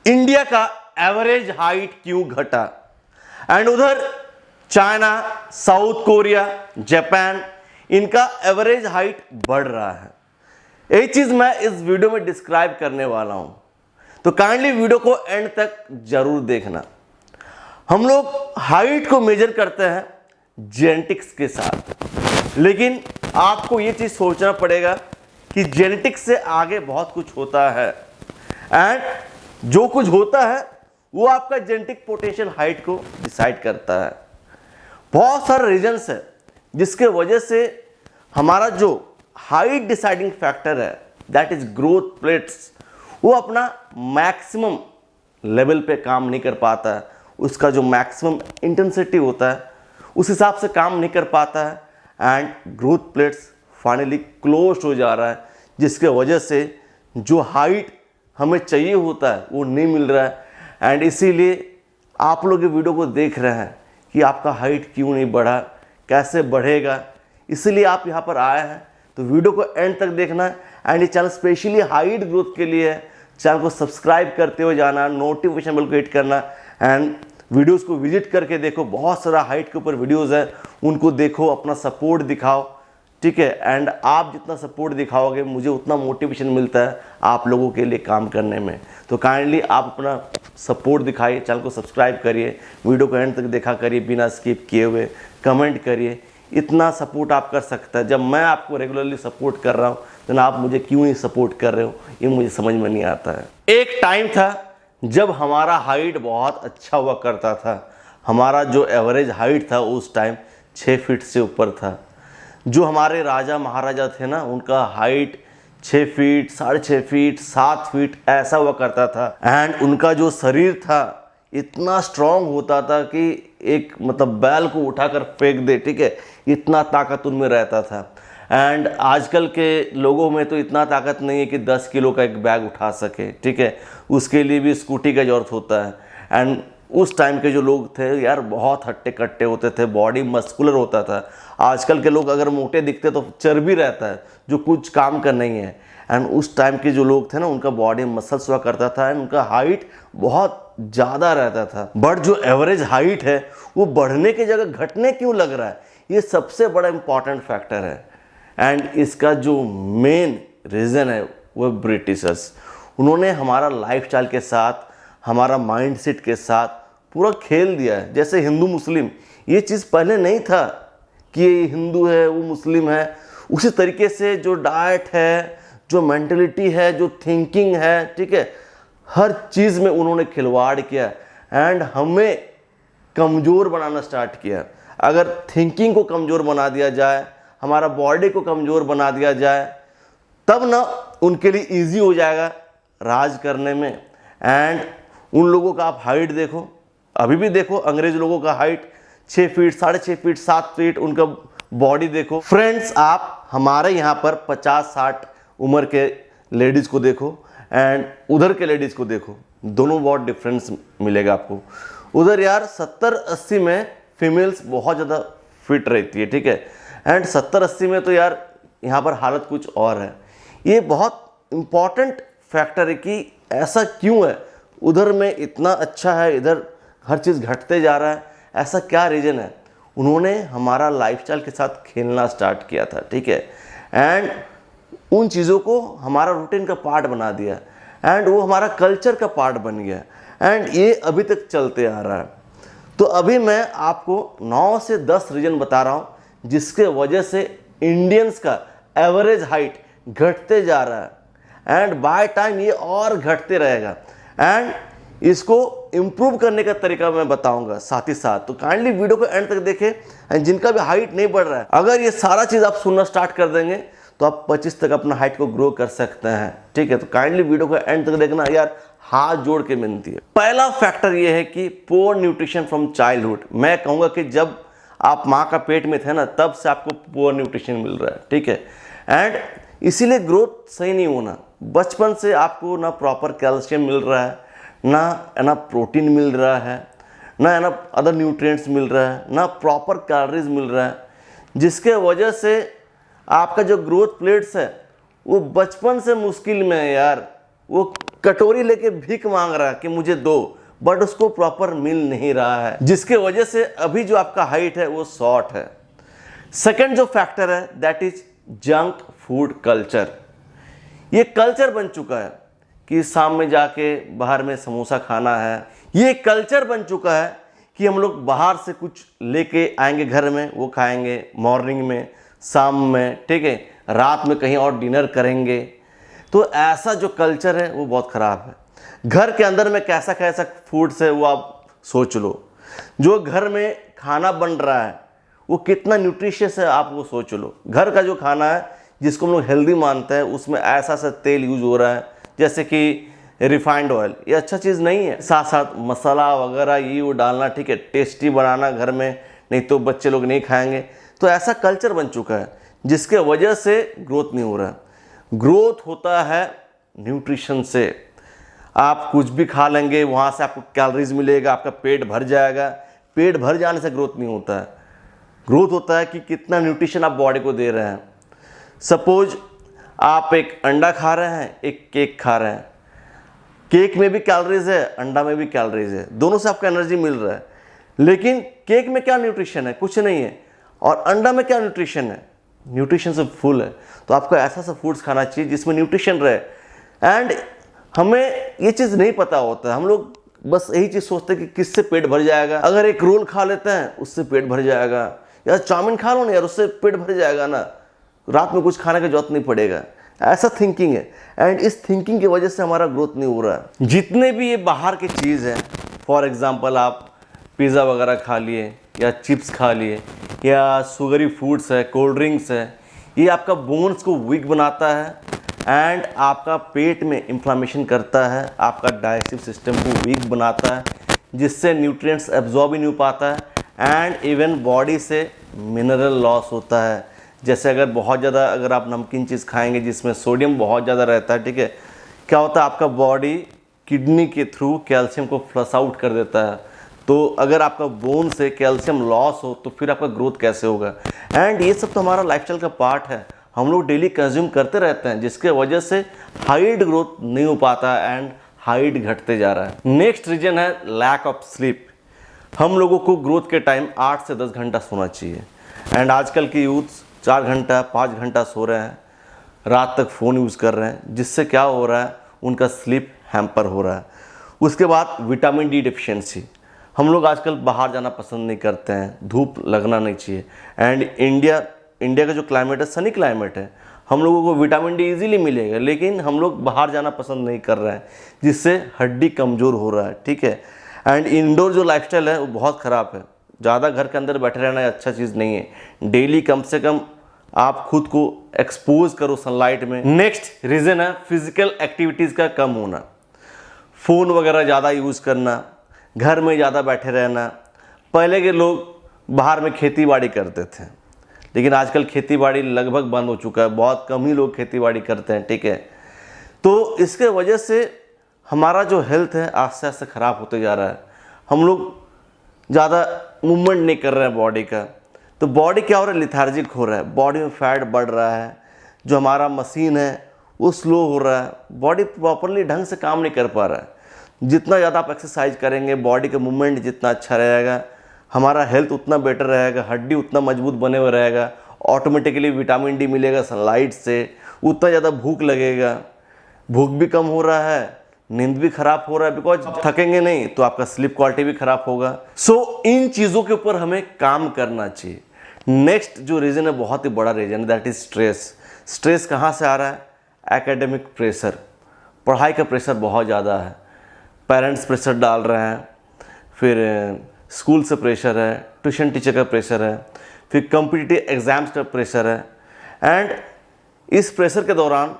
India का average height क्यों घटा, एंड उधर चाइना, साउथ कोरिया, जापान, इनका एवरेज हाइट बढ़ रहा है। यही चीज मैं इस वीडियो में डिस्क्राइब करने वाला हूं, तो काइंडली वीडियो को एंड तक जरूर देखना। हम लोग हाइट को मेजर करते हैं जेनेटिक्स के साथ, लेकिन आपको यह चीज सोचना पड़ेगा कि जेनेटिक्स से आगे बहुत कुछ होता है, एंड जो कुछ होता है वो आपका जेनेटिक पोटेंशियल हाइट को डिसाइड करता है। बहुत सारे रीजंस है जिसके वजह से हमारा जो हाइट डिसाइडिंग फैक्टर है दैट इज ग्रोथ प्लेट्स, वो अपना मैक्सिमम लेवल पे काम नहीं कर पाता है। उसका जो मैक्सिमम इंटेंसिटी होता है उस हिसाब से काम नहीं कर पाता है, and growth plates finally close हो जा रहा है, जिसके वजह से जो हाइट हमें चाहिए होता है वो नहीं मिल रहा है। एंड इसीलिए आप लोग ये वीडियो को देख रहे हैं कि आपका हाइट क्यों नहीं बढ़ा, कैसे बढ़ेगा, इसीलिए आप यहाँ पर आए हैं। तो वीडियो को एंड तक देखना है, एंड ये चैनल स्पेशली हाइट ग्रोथ के लिए है। चैनल को सब्सक्राइब करते हुए जाना, नोटिफिकेशन बेल को हिट करना, एंड वीडियोस को विजिट करके देखो। बहुत सारा हाइट के ऊपर वीडियोस है, उनको देखो, अपना सपोर्ट दिखाओ, ठीक है। एंड आप जितना सपोर्ट दिखाओगे मुझे उतना मोटिवेशन मिलता है आप लोगों के लिए काम करने में। तो काइंडली आप अपना सपोर्ट दिखाइए, चैनल को सब्सक्राइब करिए, वीडियो को एंड तक देखा करिए बिना स्किप किए हुए, कमेंट करिए। इतना सपोर्ट आप कर सकते हैं। जब मैं आपको रेगुलरली सपोर्ट कर रहा हूँ तो ना आप मुझे क्यों नहीं सपोर्ट कर रहे हो, ये मुझे समझ में नहीं आता है। एक टाइम था जब हमारा हाइट बहुत अच्छा हुआ करता था। हमारा जो एवरेज हाइट था उस टाइम 6 फीट से ऊपर था। जो हमारे राजा महाराजा थे ना, उनका हाइट 6 फीट, 6.5 फीट, 7 फीट ऐसा हुआ करता था। एंड उनका जो शरीर था इतना स्ट्रांग होता था कि एक मतलब बैल को उठाकर फेंक दे, ठीक है, इतना ताकत उनमें रहता था। एंड आजकल के लोगों में तो इतना ताकत नहीं है कि 10 किलो का एक बैग उठा सके, ठीक है, उसके लिए भी स्कूटी का ज़रूरत होता है। एंड उस टाइम के जो लोग थे यार बहुत हट्टे कट्टे होते थे, बॉडी मस्कुलर होता था। आजकल के लोग अगर मोटे दिखते तो चर्बी रहता है जो कुछ काम का नहीं है। एंड उस टाइम के जो लोग थे ना, उनका बॉडी मसल्स हुआ करता था, एंड उनका हाइट बहुत ज़्यादा रहता था। बट जो एवरेज हाइट है वो बढ़ने की जगह घटने क्यों लग रहा है, ये सबसे बड़ा इंपॉर्टेंट फैक्टर है। एंड इसका जो मेन रीज़न है वो ब्रिटिशर्स। उन्होंने हमारा लाइफस्टाइल के साथ, हमारा माइंडसेट के साथ पूरा खेल दिया है। जैसे हिंदू मुस्लिम, ये चीज़ पहले नहीं था कि ये हिंदू है वो मुस्लिम है। उसी तरीके से जो डाइट है, जो मेंटलिटी है, जो थिंकिंग है, ठीक है, हर चीज़ में उन्होंने खिलवाड़ किया एंड हमें कमज़ोर बनाना स्टार्ट किया। अगर थिंकिंग को कमज़ोर बना दिया जाए, हमारा बॉडी को कमज़ोर बना दिया जाए, तब ना उनके लिए इजी हो जाएगा राज करने में। एंड उन लोगों का आप हाइट देखो, अभी भी देखो, अंग्रेज लोगों का हाइट 6 फीट, 6.5 फीट, 7 फीट, उनका बॉडी देखो। फ्रेंड्स, आप हमारे यहाँ पर 50-60 उम्र के लेडीज़ को देखो एंड उधर के लेडीज़ को देखो, दोनों बहुत डिफरेंस मिलेगा आपको। उधर यार 70-80 में फीमेल्स बहुत ज़्यादा फिट रहती है, ठीक है, एंड 70-80 में तो यार यहाँ पर हालत कुछ और है। ये बहुत इम्पॉर्टेंट फैक्टर है कि ऐसा क्यों है, उधर में इतना अच्छा है, इधर हर चीज़ घटते जा रहा है, ऐसा क्या रीज़न है। उन्होंने हमारा लाइफस्टाइल के साथ खेलना स्टार्ट किया था, ठीक है, एंड उन चीज़ों को हमारा रूटीन का पार्ट बना दिया, एंड वो हमारा कल्चर का पार्ट बन गया, एंड ये अभी तक चलते आ रहा है। तो अभी मैं आपको 9 से 10 रीज़न बता रहा हूँ जिसके वजह से इंडियंस का एवरेज हाइट घटते जा रहा है, एंड बाय टाइम ये और घटते रहेगा। एंड इसको इम्प्रूव करने का तरीका मैं बताऊंगा साथ ही साथ। तो काइंडली वीडियो को एंड तक देखें। एंड जिनका भी हाइट नहीं बढ़ रहा है, अगर ये सारा चीज़ आप सुनना स्टार्ट कर देंगे तो आप 25 तक अपना हाइट को ग्रो कर सकते हैं, ठीक है। तो काइंडली वीडियो को एंड तक देखना यार, हाथ जोड़ के विनती है। पहला फैक्टर ये है कि पोअर न्यूट्रिशन फ्रॉम चाइल्डहुड। मैं कहूँगा कि जब आप माँ का पेट में थे ना, तब से आपको पोअर न्यूट्रिशन मिल रहा है, ठीक है, एंड इसीलिए ग्रोथ सही नहीं होना। बचपन से आपको ना प्रॉपर कैल्शियम मिल रहा है, ना प्रोटीन मिल रहा है, ना अदर न्यूट्रिएंट्स मिल रहा है, ना प्रॉपर कैलोरीज मिल रहा है, जिसके वजह से आपका जो ग्रोथ प्लेट्स है वो बचपन से मुश्किल में है यार। वो कटोरी लेके भीख मांग रहा है कि मुझे दो, बट उसको प्रॉपर मिल नहीं रहा है, जिसके वजह से अभी जो आपका हाइट है वो शॉर्ट है। सेकंड जो फैक्टर है that is junk food culture. ये कल्चर बन चुका है कि शाम में जाके बाहर में समोसा खाना है। ये कल्चर बन चुका है कि हम लोग बाहर से कुछ लेके आएंगे घर में, वो खाएंगे मॉर्निंग में, शाम में, ठीक है, रात में कहीं और डिनर करेंगे। तो ऐसा जो कल्चर है वो बहुत ख़राब है। घर के अंदर में कैसा कैसा फूड्स है वो आप सोच लो। जो घर में खाना बन रहा है वो कितना न्यूट्रिशियस है आप वो सोच लो। घर का जो खाना है जिसको हम लोग हेल्दी मानते हैं उसमें ऐसा सा तेल यूज हो रहा है जैसे कि रिफाइंड ऑयल, ये अच्छा चीज़ नहीं है। साथ साथ मसाला वगैरह ये वो डालना, ठीक है, टेस्टी बनाना घर में, नहीं तो बच्चे लोग नहीं खाएंगे। तो ऐसा कल्चर बन चुका है जिसके वजह से ग्रोथ नहीं हो रहा। ग्रोथ होता है न्यूट्रिशन से। आप कुछ भी खा लेंगे, वहाँ से आपको कैलोरीज मिलेगा, आपका पेट भर जाएगा। पेट भर जाने से ग्रोथ नहीं होता है। ग्रोथ होता है कि कितना न्यूट्रिशन आप बॉडी को दे रहे हैं। सपोज आप एक अंडा खा रहे हैं, एक केक खा रहे हैं, केक में भी कैलोरीज है, अंडा में भी कैलोरीज है, दोनों से आपको एनर्जी मिल रहा है। लेकिन केक में क्या न्यूट्रिशन है? कुछ नहीं है। और अंडा में क्या न्यूट्रिशन है? न्यूट्रिशन से फुल है। तो आपको ऐसा सा फूड्स खाना चाहिए जिसमें न्यूट्रिशन रहे। एंड हमें ये चीज़ नहीं पता होता है। हम लोग बस यही चीज़ सोचते हैं कि किससे पेट भर जाएगा। अगर एक रोल खा लेते हैं उससे पेट भर जाएगा, यार चाउमीन खा लो ना यार उससे पेट भर जाएगा ना, रात में कुछ खाने की जरूरत नहीं पड़ेगा। ऐसा थिंकिंग है। एंड इस थिंकिंग की वजह से हमारा ग्रोथ नहीं हो रहा है। जितने भी ये बाहर की चीज़ है, फॉर एग्जांपल आप पिज़्ज़ा वगैरह खा लिए या चिप्स खा लिए या शुगरी फूड्स है, कोल्ड ड्रिंक्स है, ये आपका बोन्स को वीक बनाता है एंड आपका पेट में इन्फ्लामेशन करता है, आपका डाइजेस्टिव सिस्टम को वीक बनाता है, जिससे न्यूट्रिएंट्स एब्जॉर्ब ही नहीं हो पाता है एंड इवन बॉडी से मिनरल लॉस होता है। जैसे अगर बहुत ज़्यादा अगर आप नमकीन चीज़ खाएंगे जिसमें सोडियम बहुत ज़्यादा रहता है, ठीक है, क्या होता है आपका बॉडी किडनी के थ्रू कैल्शियम को फ्लश आउट कर देता है। तो अगर आपका बोन से कैल्शियम लॉस हो तो फिर आपका ग्रोथ कैसे होगा? एंड ये सब तो हमारा लाइफस्टाइल का पार्ट है, हम लोग डेली कंज्यूम करते रहते हैं, जिसके वजह से हाइट ग्रोथ नहीं हो पाता एंड हाइट घटते जा रहा है। नेक्स्ट रीजन है लैक ऑफ स्लीप। हम लोगों को ग्रोथ के टाइम 8 से 10 घंटा सोना चाहिए एंड आजकल के यूथ 4 घंटा 5 घंटा सो रहे हैं, रात तक फ़ोन यूज़ कर रहे हैं, जिससे क्या हो रहा है उनका स्लीप हैम्पर हो रहा है। उसके बाद विटामिन डी डिफिशियंसी। हम लोग आजकल बाहर जाना पसंद नहीं करते हैं, धूप लगना नहीं चाहिए। एंड इंडिया का जो क्लाइमेट है सनी क्लाइमेट है, हम लोगों को विटामिन डी इजीली मिलेगा, लेकिन हम लोग बाहर जाना पसंद नहीं कर रहे हैं, जिससे हड्डी कमज़ोर हो रहा है, ठीक है। एंड इंडोर जो लाइफस्टाइल है वो बहुत ख़राब है। ज़्यादा घर के अंदर बैठे रहना अच्छा चीज़ नहीं है। डेली कम से कम आप खुद को एक्सपोज करो सनलाइट में। नेक्स्ट रीज़न है फिजिकल एक्टिविटीज़ का कम होना। फ़ोन वगैरह ज़्यादा यूज़ करना, घर में ज़्यादा बैठे रहना। पहले के लोग बाहर में खेती बाड़ी करते थे, लेकिन आजकल खेती बाड़ी लगभग बंद हो चुका है, बहुत कम ही लोग खेती बाड़ी करते हैं, ठीक है। तो इसके वजह से हमारा जो हेल्थ है आस्ते आस्ते ख़राब होते जा रहा है। हम लोग ज़्यादा मूवमेंट नहीं कर रहे हैं बॉडी का, तो बॉडी क्या हो रहा है, लिथार्जिक हो रहा है, बॉडी में फैट बढ़ रहा है, जो हमारा मशीन है वो स्लो हो रहा है, बॉडी प्रॉपरली ढंग से काम नहीं कर पा रहा है। जितना ज़्यादा आप एक्सरसाइज करेंगे, बॉडी का मूवमेंट जितना अच्छा रहेगा, हमारा हेल्थ उतना बेटर रहेगा, हड्डी उतना मजबूत बने हुए रहेगा, ऑटोमेटिकली विटामिन डी मिलेगा सनलाइट से, उतना ज़्यादा भूख लगेगा, भूख भी कम हो रहा है, नींद भी खराब हो रहा है, बिकॉज थकेंगे नहीं तो आपका स्लीप क्वालिटी भी खराब होगा। सो इन चीज़ों के ऊपर हमें काम करना चाहिए। नेक्स्ट जो रीज़न है बहुत ही बड़ा रीज़न है, दैट इज स्ट्रेस। स्ट्रेस कहाँ से आ रहा है? एकेडमिक प्रेशर, पढ़ाई का प्रेशर बहुत ज़्यादा है, पेरेंट्स प्रेशर डाल रहे हैं, फिर स्कूल से प्रेशर है, ट्यूशन टीचर का प्रेशर है, फिर कॉम्पिटिटिव एग्ज़ाम्स का प्रेशर है। एंड इस प्रेशर के दौरान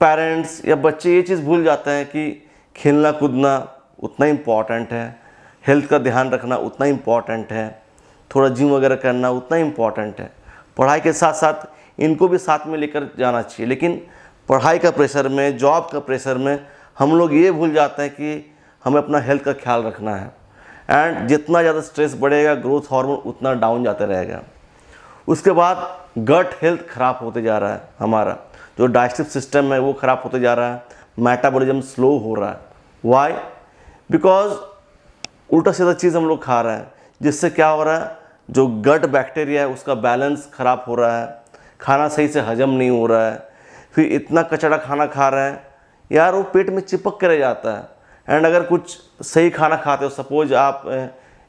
पेरेंट्स या बच्चे ये चीज़ भूल जाते हैं कि खेलना कूदना उतना इम्पॉर्टेंट है, हेल्थ का ध्यान रखना उतना इम्पॉर्टेंट है, थोड़ा जिम वगैरह करना उतना इम्पॉर्टेंट है। पढ़ाई के साथ साथ इनको भी साथ में लेकर जाना चाहिए, लेकिन पढ़ाई का प्रेशर में, जॉब का प्रेशर में हम लोग ये भूल जाते हैं कि हमें अपना हेल्थ का ख्याल रखना है। एंड जितना ज़्यादा स्ट्रेस बढ़ेगा, ग्रोथ हार्मोन उतना डाउन जाता रहेगा। उसके बाद गट हेल्थ ख़राब होते जा रहा है, हमारा जो डाइजेस्टिव सिस्टम है वो ख़राब होते जा रहा है, मेटाबॉलिज्म स्लो हो रहा है। वाई? बिकॉज उल्टा सीधा चीज़ हम लोग खा रहे हैं, जिससे क्या हो रहा है, जो गट बैक्टीरिया है उसका बैलेंस ख़राब हो रहा है, खाना सही से हजम नहीं हो रहा है, फिर इतना कचड़ा खाना खा रहे हैं यार, वो पेट में चिपक कर रह जाता है। एंड अगर कुछ सही खाना खाते हो, सपोज आप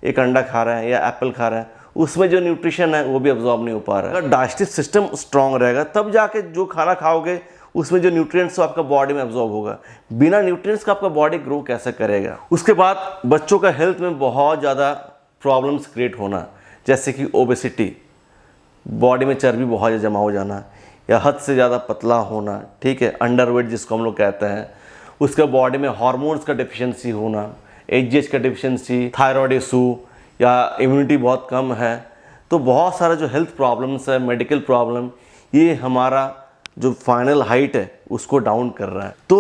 एक अंडा खा रहे हैं या एप्पल खा रहे हैं, उसमें जो न्यूट्रिशन है वो भी अब्जॉर्ब नहीं हो पा रहा है। अगर डाइजेस्टिव सिस्टम स्ट्रांग रहेगा तब जाके जो खाना खाओगे उसमें जो न्यूट्रिएंट्स हो आपका बॉडी में अब्जॉर्ब होगा। बिना न्यूट्रिएंट्स का आपका बॉडी ग्रो कैसे करेगा? उसके बाद बच्चों का हेल्थ में बहुत ज़्यादा प्रॉब्लम्स क्रिएट होना, जैसे कि ओबेसिटी, बॉडी में चर्बी बहुत ज़्यादा जमा हो जाना या हद से ज़्यादा पतला होना, ठीक है, अंडरवेट जिसको हम लोग कहते हैं। उसके बॉडी में हार्मोन्स का डिफिशिएंसी होना, एच का डिफिशिएंसी, थायराइड इशू या इम्यूनिटी बहुत कम है। तो बहुत सारा जो हेल्थ प्रॉब्लम्स है, मेडिकल प्रॉब्लम, ये हमारा जो फाइनल हाइट है उसको डाउन कर रहा है। तो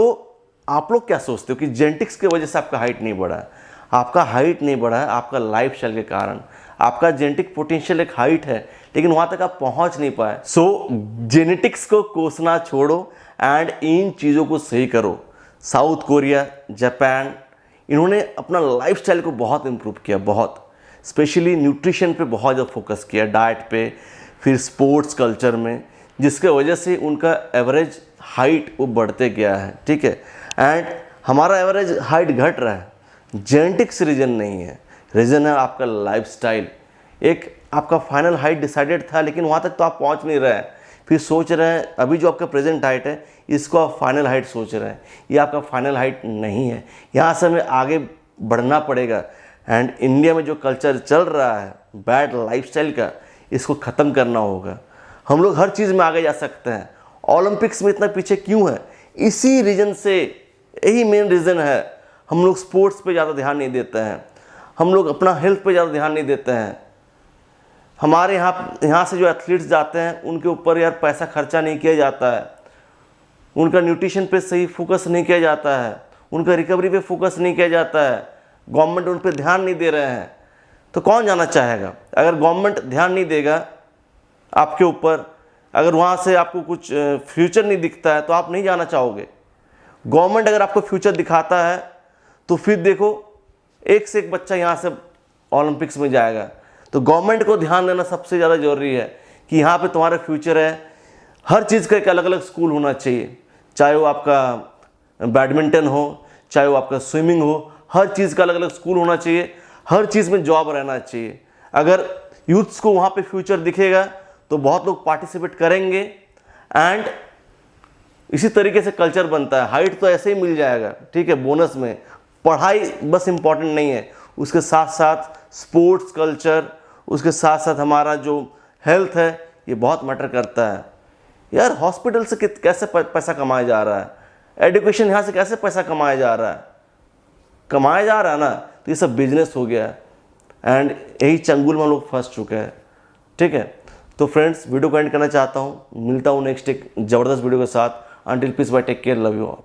आप लोग क्या सोचते हो कि जेनेटिक्स की वजह से आपका हाइट नहीं बढ़ा है? आपका हाइट नहीं बढ़ा है आपका लाइफस्टाइल के कारण। आपका जेनेटिक पोटेंशियल एक हाइट है, लेकिन वहाँ तक आप पहुँच नहीं पाए। सो जेनेटिक्स को कोसना छोड़ो एंड इन चीज़ों को सही करो। साउथ कोरिया, जापान, इन्होंने अपना लाइफस्टाइल को बहुत इम्प्रूव किया, बहुत स्पेशली न्यूट्रिशन पे बहुत ज़्यादा फोकस किया, डाइट पे, फिर स्पोर्ट्स कल्चर में, जिसके वजह से उनका एवरेज हाइट वो बढ़ते गया है, ठीक है। एंड हमारा एवरेज हाइट घट रहा है, जेनेटिक्स रीज़न नहीं है, रीज़न है आपका लाइफस्टाइल। एक आपका फाइनल हाइट डिसाइडेड था, लेकिन वहाँ तक तो आप पहुँच नहीं रहे हैं, फिर सोच रहे हैं अभी जो आपका प्रेजेंट हाइट है इसको आप फाइनल हाइट सोच रहे हैं। ये आपका फाइनल हाइट नहीं है, यहाँ से हमें आगे बढ़ना पड़ेगा। एंड इंडिया में जो कल्चर चल रहा है बैड लाइफस्टाइल का, इसको ख़त्म करना होगा। हम लोग हर चीज़ में आगे जा सकते हैं। ओलंपिक्स में इतना पीछे क्यों है? इसी रीज़न से, यही मेन रीज़न है। हम लोग स्पोर्ट्स पे ज़्यादा ध्यान नहीं देते हैं, हम लोग अपना हेल्थ पे ज़्यादा ध्यान नहीं देते हैं। हमारे यहाँ से जो एथलीट्स जाते हैं उनके ऊपर यार पैसा खर्चा नहीं किया जाता है, उनका न्यूट्रिशन पे सही फोकस नहीं किया जाता है, उनका रिकवरी पे फोकस नहीं किया जाता है, गवर्नमेंट उन पर ध्यान नहीं दे रहे हैं। तो कौन जाना चाहेगा? अगर गवर्नमेंट ध्यान नहीं देगा आपके ऊपर, अगर वहाँ से आपको कुछ फ्यूचर नहीं दिखता है तो आप नहीं जाना चाहोगे। गवर्नमेंट अगर आपको फ्यूचर दिखाता है तो फिर देखो एक से एक बच्चा यहाँ से ओलंपिक्स में जाएगा। तो गवर्नमेंट को ध्यान देना सबसे ज़्यादा ज़रूरी है कि यहाँ पे तुम्हारा फ्यूचर है। हर चीज़ का एक अलग अलग स्कूल होना चाहिए, चाहे वो आपका बैडमिंटन हो, चाहे वो आपका स्विमिंग हो, हर चीज़ का अलग अलग स्कूल होना चाहिए, हर चीज़ में जॉब रहना चाहिए। अगर यूथ्स को वहाँ पे फ्यूचर दिखेगा तो बहुत लोग पार्टिसिपेट करेंगे एंड इसी तरीके से कल्चर बनता है। हाइट तो ऐसे ही मिल जाएगा, ठीक है, बोनस में। पढ़ाई बस इम्पॉर्टेंट नहीं है, उसके साथ साथ स्पोर्ट्स कल्चर, उसके साथ साथ हमारा जो हेल्थ है ये बहुत मैटर करता है। यार हॉस्पिटल से कैसे पैसा कमाया जा रहा है, एजुकेशन यहाँ से कैसे पैसा कमाया जा रहा है, कमाया जा रहा है ना, तो ये सब बिजनेस हो गया एंड यही चंगुल में हम लोग फंस चुके हैं, ठीक है। तो फ्रेंड्स वीडियो को एंड करना चाहता हूँ, मिलता हूँ नेक्स्ट एक ज़बरदस्त वीडियो के साथ। Until peace bye, take care, love you all.